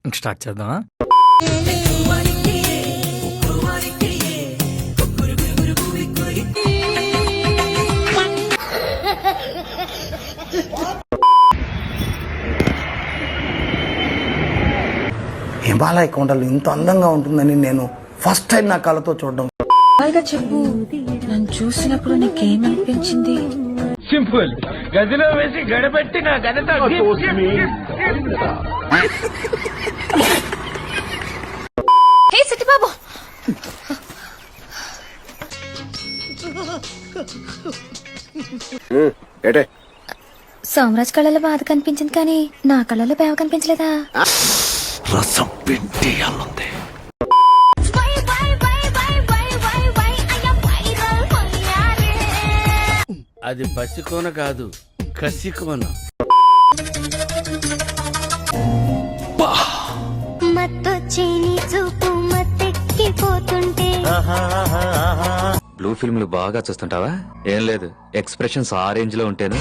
ఇంక స్టార్ట్ చేద్దామా? హిమాలయ కొండలు ఇంత అందంగా ఉంటుందని నేను ఫస్ట్ టైం నా కళ్ళతో చూడడం. చెప్పు, నన్ను చూసినప్పుడు నీకేమనిపించింది? సింపుల్, గదిలో వేసి గడపెట్టి నా గదతో హే సత్యబాబు, సోమరాజ్ కళ్ళలో బాధ కనిపించింది కానీ నా కళ్ళలో బేవ కనిపించలేదా? రసం పెట్టి అల్లుంది. అది పసికోన కాదు, కసికోన. బ్లూ ఫిల్మ్లు బాగా చూస్తుంటావా? ఏం లేదు, ఎక్స్ప్రెషన్స్ ఆ రేంజ్ లో ఉంటేను